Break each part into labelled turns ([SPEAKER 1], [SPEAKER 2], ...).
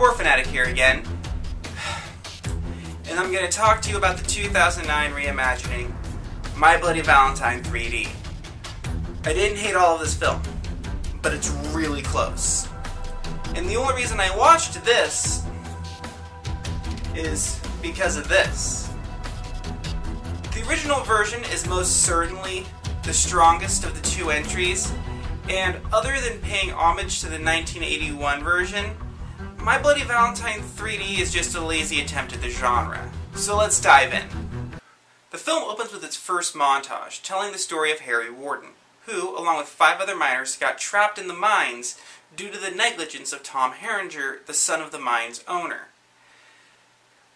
[SPEAKER 1] War Fanatic here again, and I'm going to talk to you about the 2009 reimagining, My Bloody Valentine 3D. I didn't hate all of this film, but it's really close. And the only reason I watched this is because of this. The original version is most certainly the strongest of the two entries, and other than paying homage to the 1981 version, My Bloody Valentine 3D is just a lazy attempt at the genre. So let's dive in. The film opens with its first montage, telling the story of Harry Warden, who, along with 5 other miners, got trapped in the mines due to the negligence of Tom Herringer, the son of the mine's owner.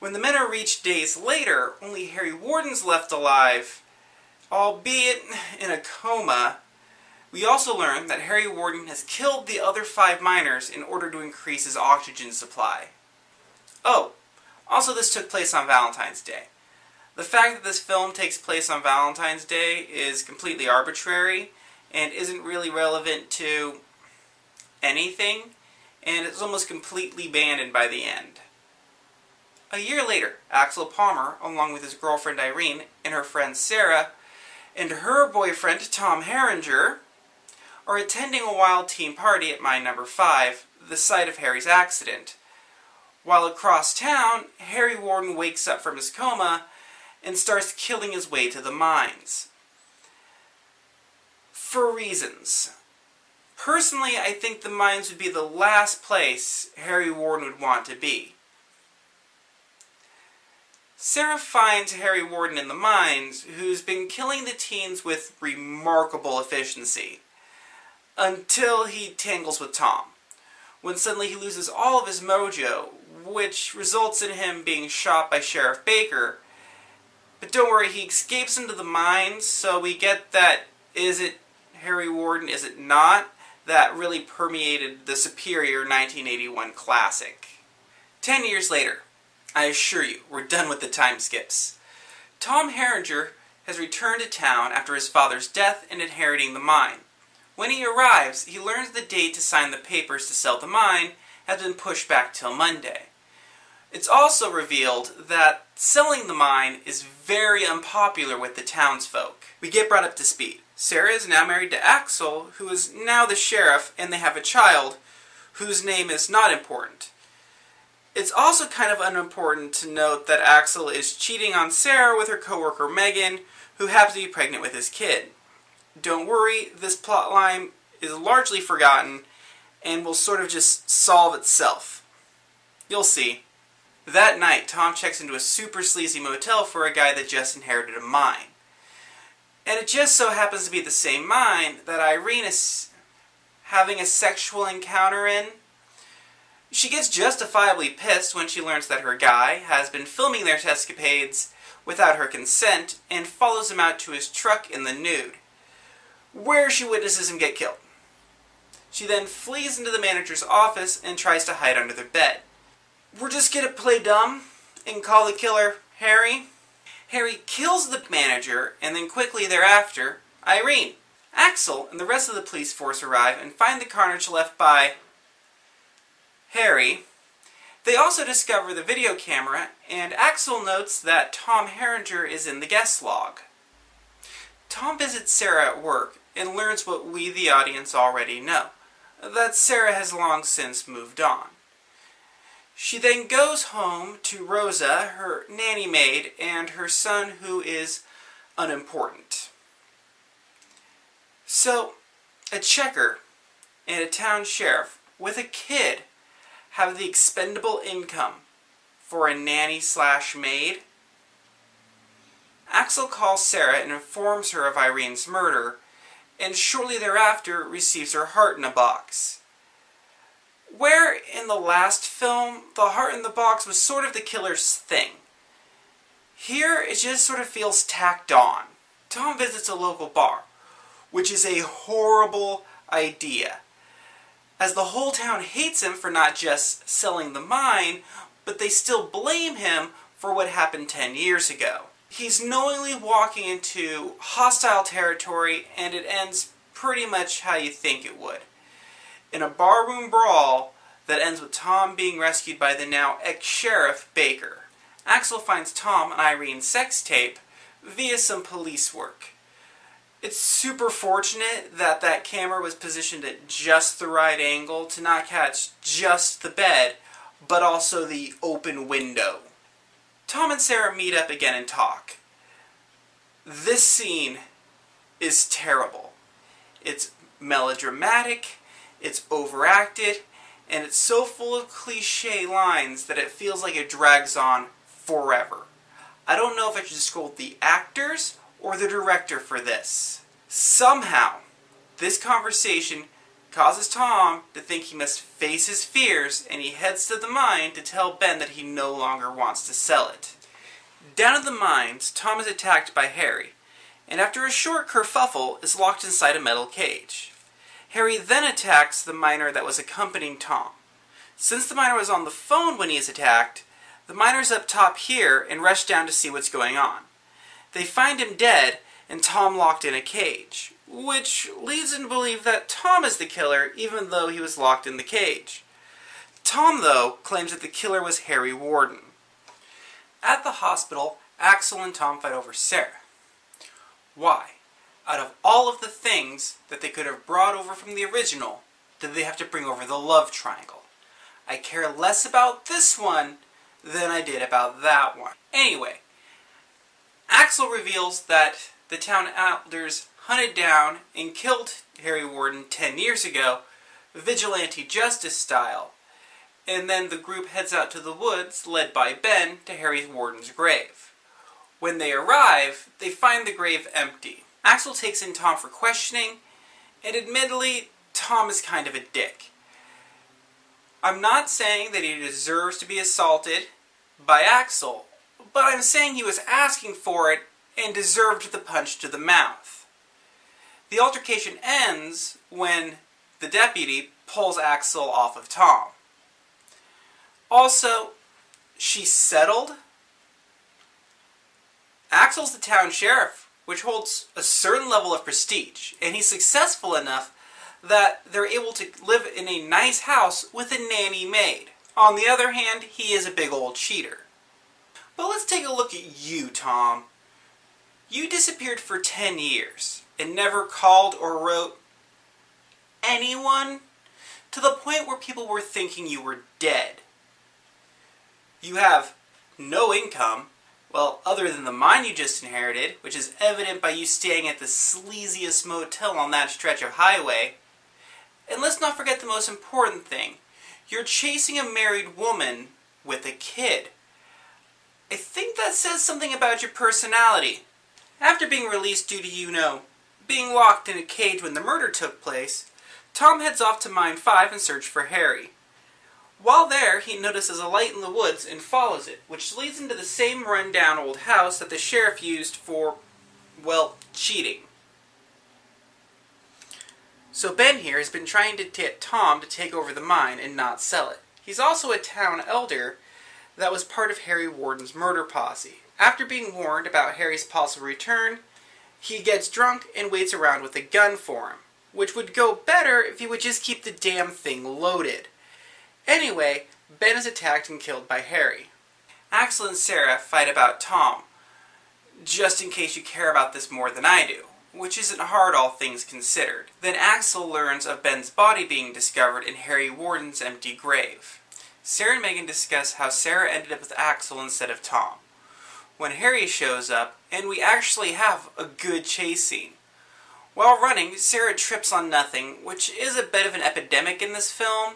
[SPEAKER 1] When the men are reached days later, only Harry Warden's left alive, albeit in a coma. We also learn that Harry Warden has killed the other 5 miners in order to increase his oxygen supply. Oh, also this took place on Valentine's Day. The fact that this film takes place on Valentine's Day is completely arbitrary and isn't really relevant to anything, and it's almost completely abandoned by the end. A year later, Axel Palmer, along with his girlfriend Irene and her friend Sarah, and her boyfriend Tom Herringer, are attending a wild team party at mine number 5, the site of Harry's accident. While across town, Harry Warden wakes up from his coma and starts killing his way to the mines. For reasons. Personally, I think the mines would be the last place Harry Warden would want to be. Sarah finds Harry Warden in the mines, who's been killing the teens with remarkable efficiency, until he tangles with Tom, when suddenly he loses all of his mojo, which results in him being shot by Sheriff Baker. But don't worry, he escapes into the mines, so we get that is it Harry Warden, is it not? That really permeated the superior 1981 classic. 10 years later, I assure you, we're done with the time skips. Tom Herringer has returned to town after his father's death and inheriting the mine. When he arrives, he learns the date to sign the papers to sell the mine has been pushed back till Monday. It's also revealed that selling the mine is very unpopular with the townsfolk. We get brought up to speed. Sarah is now married to Axel, who is now the sheriff, and they have a child whose name is not important. It's also kind of unimportant to note that Axel is cheating on Sarah with her coworker Megan, who happens to be pregnant with his kid. Don't worry, this plotline is largely forgotten and will sort of just solve itself. You'll see. That night, Tom checks into a super sleazy motel for a guy that just inherited a mine. And it just so happens to be the same mine that Irene is having a sexual encounter in. She gets justifiably pissed when she learns that her guy has been filming their escapades without her consent and follows him out to his truck in the nude, where she witnesses him get killed. She then flees into the manager's office and tries to hide under their bed. We're just gonna play dumb and call the killer Harry. Harry kills the manager, and then quickly thereafter, Irene. Axel and the rest of the police force arrive and find the carnage left by Harry. They also discover the video camera, and Axel notes that Tom Herringer is in the guest log. Tom visits Sarah at work and learns what we, the audience, already know, that Sarah has long since moved on. She then goes home to Rosa, her nanny maid, and her son, who is unimportant. So, a checker and a town sheriff with a kid have the expendable income for a nanny/maid. Axel calls Sarah and informs her of Irene's murder, and shortly thereafter receives her heart in a box. Where in the last film, the heart in the box was sort of the killer's thing. Here, it just sort of feels tacked on. Tom visits a local bar, which is a horrible idea, as the whole town hates him for not just selling the mine, but they still blame him for what happened 10 years ago. He's knowingly walking into hostile territory, and it ends pretty much how you think it would. In a barroom brawl, that ends with Tom being rescued by the now ex-sheriff Baker. Axel finds Tom and Irene's sex tape via some police work. It's super fortunate that that camera was positioned at just the right angle to not catch just the bed, but also the open window. Tom and Sarah meet up again and talk. This scene is terrible. It's melodramatic, it's overacted, and it's so full of cliche lines that it feels like it drags on forever. I don't know if I should scold the actors or the director for this. Somehow, this conversation causes Tom to think he must face his fears, and he heads to the mine to tell Ben that he no longer wants to sell it. Down at the mines, Tom is attacked by Harry, and after a short kerfuffle, is locked inside a metal cage. Harry then attacks the miner that was accompanying Tom. Since the miner was on the phone when he is attacked, the miner's up top here and rush down to see what's going on. They find him dead and Tom locked in a cage, which leads them to believe that Tom is the killer even though he was locked in the cage. Tom, though, claims that the killer was Harry Warden. At the hospital, Axel and Tom fight over Sarah. Why? Out of all of the things that they could have brought over from the original, did they have to bring over the love triangle? I care less about this one than I did about that one. Anyway, Axel reveals that the town elders hunted down and killed Harry Warden 10 years ago, vigilante justice style, and then the group heads out to the woods, led by Ben, to Harry Warden's grave. When they arrive, they find the grave empty. Axel takes in Tom for questioning, and admittedly, Tom is kind of a dick. I'm not saying that he deserves to be assaulted by Axel, but I'm saying he was asking for it and deserved the punch to the mouth. The altercation ends when the deputy pulls Axel off of Tom. Also, she's settled. Axel's the town sheriff, which holds a certain level of prestige, and he's successful enough that they're able to live in a nice house with a nanny maid. On the other hand, he is a big old cheater. But let's take a look at you, Tom. You disappeared for 10 years and never called or wrote anyone, to the point where people were thinking you were dead. You have no income, well, other than the mine you just inherited, which is evident by you staying at the sleaziest motel on that stretch of highway. And let's not forget the most important thing. You're chasing a married woman with a kid. I think that says something about your personality. After being released due to, being locked in a cage when the murder took place, Tom heads off to Mine 5 and search for Harry. While there, he notices a light in the woods and follows it, which leads him to the same run-down old house that the sheriff used for, well, cheating. So Ben here has been trying to get Tom to take over the mine and not sell it. He's also a town elder that was part of Harry Warden's murder posse. After being warned about Harry's possible return, he gets drunk and waits around with a gun for him, which would go better if he would just keep the damn thing loaded. Anyway, Ben is attacked and killed by Harry. Axel and Sarah fight about Tom, just in case you care about this more than I do, which isn't hard all things considered. Then Axel learns of Ben's body being discovered in Harry Warden's empty grave. Sarah and Megan discuss how Sarah ended up with Axel instead of Tom. When Harry shows up, and we actually have a good chase scene. While running, Sarah trips on nothing, which is a bit of an epidemic in this film,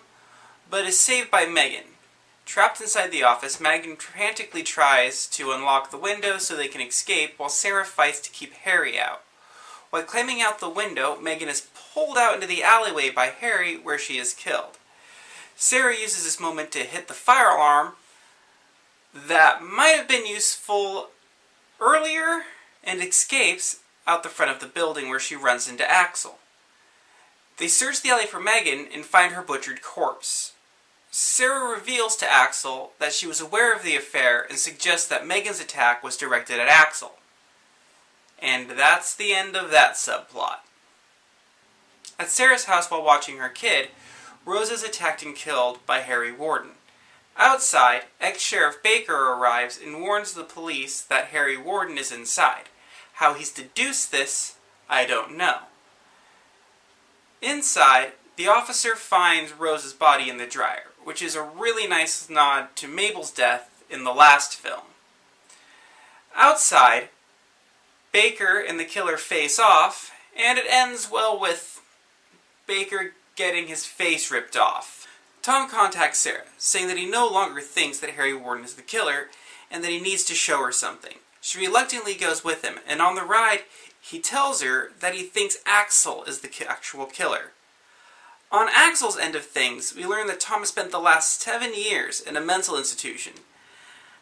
[SPEAKER 1] but is saved by Megan. Trapped inside the office, Megan frantically tries to unlock the window so they can escape, while Sarah fights to keep Harry out. While climbing out the window, Megan is pulled out into the alleyway by Harry, where she is killed. Sarah uses this moment to hit the fire alarm that might have been useful earlier and escapes out the front of the building where she runs into Axel. They search the alley for Megan and find her butchered corpse. Sarah reveals to Axel that she was aware of the affair and suggests that Megan's attack was directed at Axel. And that's the end of that subplot. At Sarah's house while watching her kid, Rose is attacked and killed by Harry Warden. Outside, ex-Sheriff Baker arrives and warns the police that Harry Warden is inside. How he's deduced this, I don't know. Inside, the officer finds Rose's body in the dryer, which is a really nice nod to Mabel's death in the last film. Outside, Baker and the killer face off, and it ends well with Baker getting his face ripped off. Tom contacts Sarah, saying that he no longer thinks that Harry Warden is the killer, and that he needs to show her something. She reluctantly goes with him, and on the ride, he tells her that he thinks Axel is the actual killer. On Axel's end of things, we learn that Tom has spent the last 7 years in a mental institution.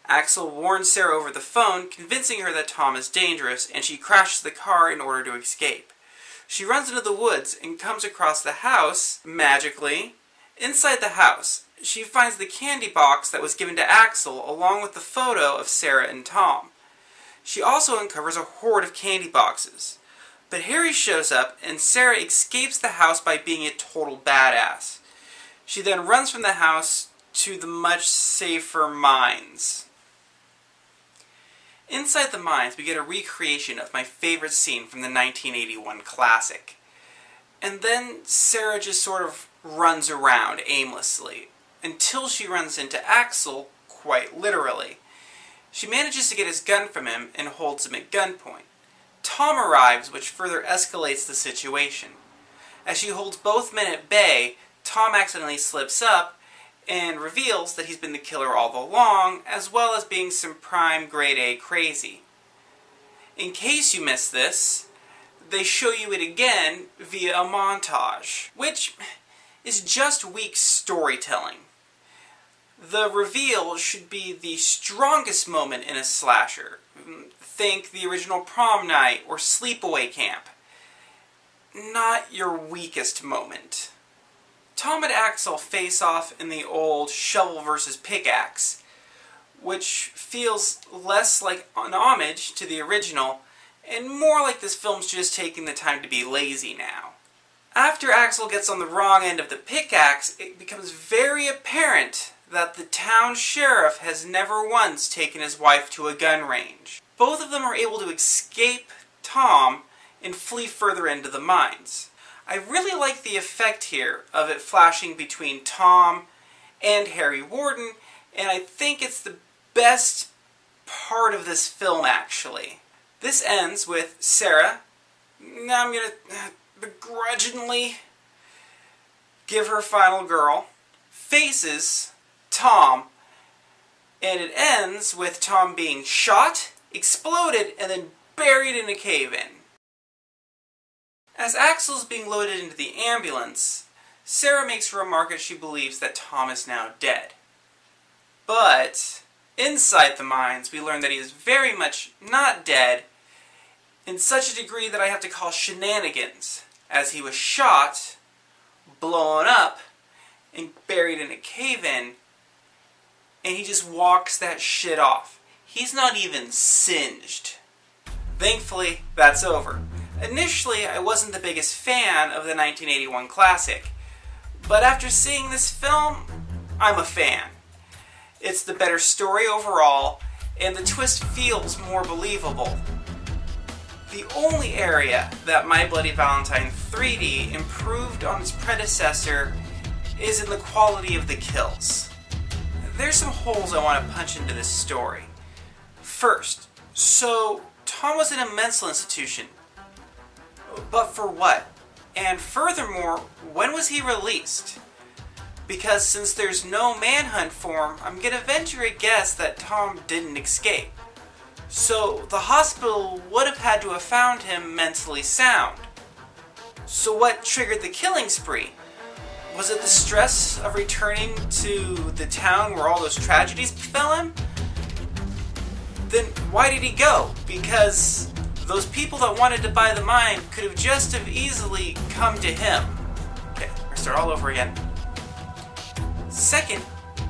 [SPEAKER 1] Axel warns Sarah over the phone, convincing her that Tom is dangerous, and she crashes the car in order to escape. She runs into the woods and comes across the house, magically. Inside the house, she finds the candy box that was given to Axel, along with the photo of Sarah and Tom. She also uncovers a hoard of candy boxes. But Harry shows up, and Sarah escapes the house by being a total badass. She then runs from the house to the much safer mines. Inside the mines, we get a recreation of my favorite scene from the 1981 classic. And then Sarah just sort of runs around aimlessly, until she runs into Axel, quite literally. She manages to get his gun from him and holds him at gunpoint. Tom arrives, which further escalates the situation. As she holds both men at bay, Tom accidentally slips up and reveals that he's been the killer all along, as well as being some prime grade A crazy. In case you missed this, they show you it again via a montage, which is just weak storytelling. The reveal should be the strongest moment in a slasher. Think the original Prom Night or Sleepaway Camp. Not your weakest moment. Tom and Axel face off in the old shovel versus pickaxe, which feels less like an homage to the original, and more like this film's just taking the time to be lazy now. After Axel gets on the wrong end of the pickaxe, it becomes very apparent that the town sheriff has never once taken his wife to a gun range. Both of them are able to escape Tom and flee further into the mines. I really like the effect here of it flashing between Tom and Harry Warden, and I think it's the best part of this film, actually. This ends with Sarah, now I'm gonna begrudgingly give her final girl, faces Tom, and it ends with Tom being shot, exploded, and then buried in a cave-in. As Axel's being loaded into the ambulance, Sarah makes a remark that she believes that Tom is now dead. But inside the mines, we learn that he is very much not dead, in such a degree that I have to call shenanigans, as he was shot, blown up, and buried in a cave-in, and he just walks that shit off. He's not even singed. Thankfully, that's over. Initially, I wasn't the biggest fan of the 1981 classic, but after seeing this film, I'm a fan. It's the better story overall, and the twist feels more believable. The only area that My Bloody Valentine 3D improved on its predecessor is in the quality of the kills. There's some holes I want to punch into this story. First, so Tom was in a mental institution. But for what? And furthermore, when was he released? Because since there's no manhunt for him, I'm gonna venture a guess that Tom didn't escape. So the hospital would have had to have found him mentally sound. So what triggered the killing spree? Was it the stress of returning to the town where all those tragedies befell him? Then why did he go? Because those people that wanted to buy the mine could have just as easily come to him. Okay, we're gonna start all over again. Second,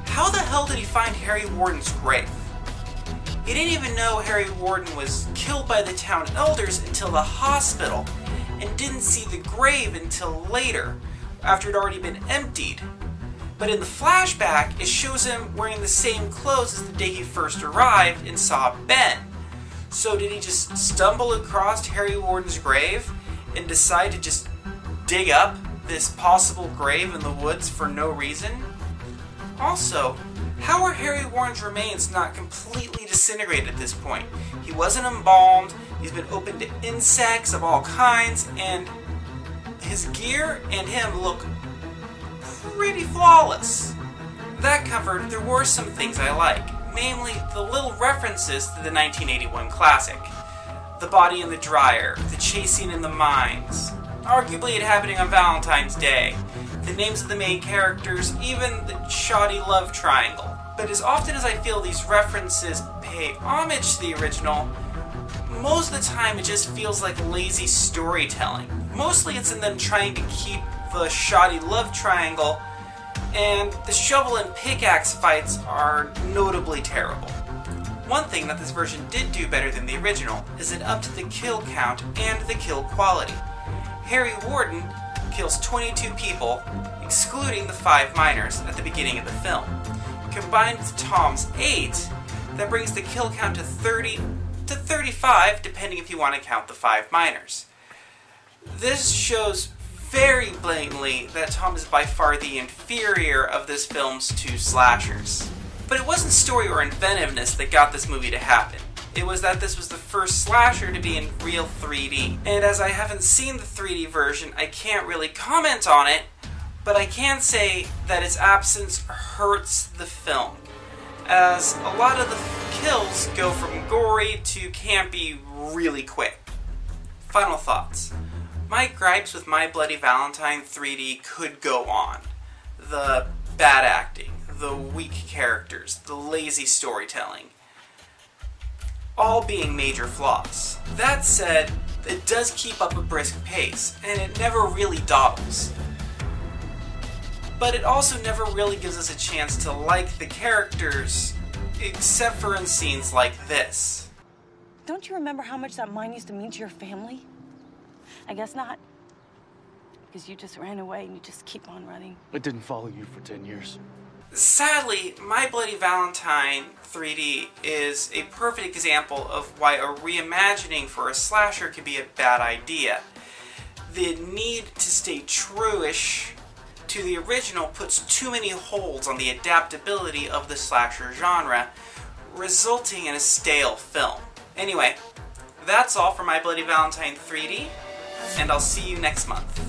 [SPEAKER 1] how the hell did he find Harry Warden's grave? He didn't even know Harry Warden was killed by the town elders until the hospital, and didn't see the grave until later, after it had already been emptied. But in the flashback, it shows him wearing the same clothes as the day he first arrived and saw Ben. So did he just stumble across Harry Warden's grave and decide to just dig up this possible grave in the woods for no reason? Also, how are Harry Warden's remains not completely disintegrated at this point? He wasn't embalmed, he's been open to insects of all kinds, and his gear and him look pretty flawless. That covered, there were some things I like, namely the little references to the 1981 classic. The body in the dryer, the chasing in the mines, arguably it happening on Valentine's Day, the names of the main characters, even the shoddy love triangle. But as often as I feel these references pay homage to the original, most of the time it just feels like lazy storytelling. Mostly it's in them trying to keep the shoddy love triangle, and the shovel and pickaxe fights are notably terrible. One thing that this version did do better than the original is it upped the kill count and the kill quality. Harry Warden kills 22 people, excluding the 5 miners at the beginning of the film. Combined with Tom's 8, that brings the kill count to 30 to 35, depending if you want to count the 5 miners. This shows very blatantly that Tom is by far the inferior of this film's 2 slashers. But it wasn't story or inventiveness that got this movie to happen. It was that this was the first slasher to be in real 3D. And as I haven't seen the 3D version, I can't really comment on it, but I can say that its absence hurts the film, as a lot of the kills go from gory to campy really quick. Final thoughts. My gripes with My Bloody Valentine 3D could go on. The bad acting, the weak characters, the lazy storytelling, all being major flaws. That said, it does keep up a brisk pace, and it never really dawdles. But it also never really gives us a chance to like the characters, except for in scenes like this.
[SPEAKER 2] Don't you remember how much that mine used to mean to your family? I guess not. Because you just ran away and you just keep on running.
[SPEAKER 3] I didn't follow you for 10 years.
[SPEAKER 1] Sadly, My Bloody Valentine 3D is a perfect example of why a reimagining for a slasher could be a bad idea. The need to stay true-ish to the original puts too many holds on the adaptability of the slasher genre, resulting in a stale film. Anyway, that's all for My Bloody Valentine 3D, and I'll see you next month.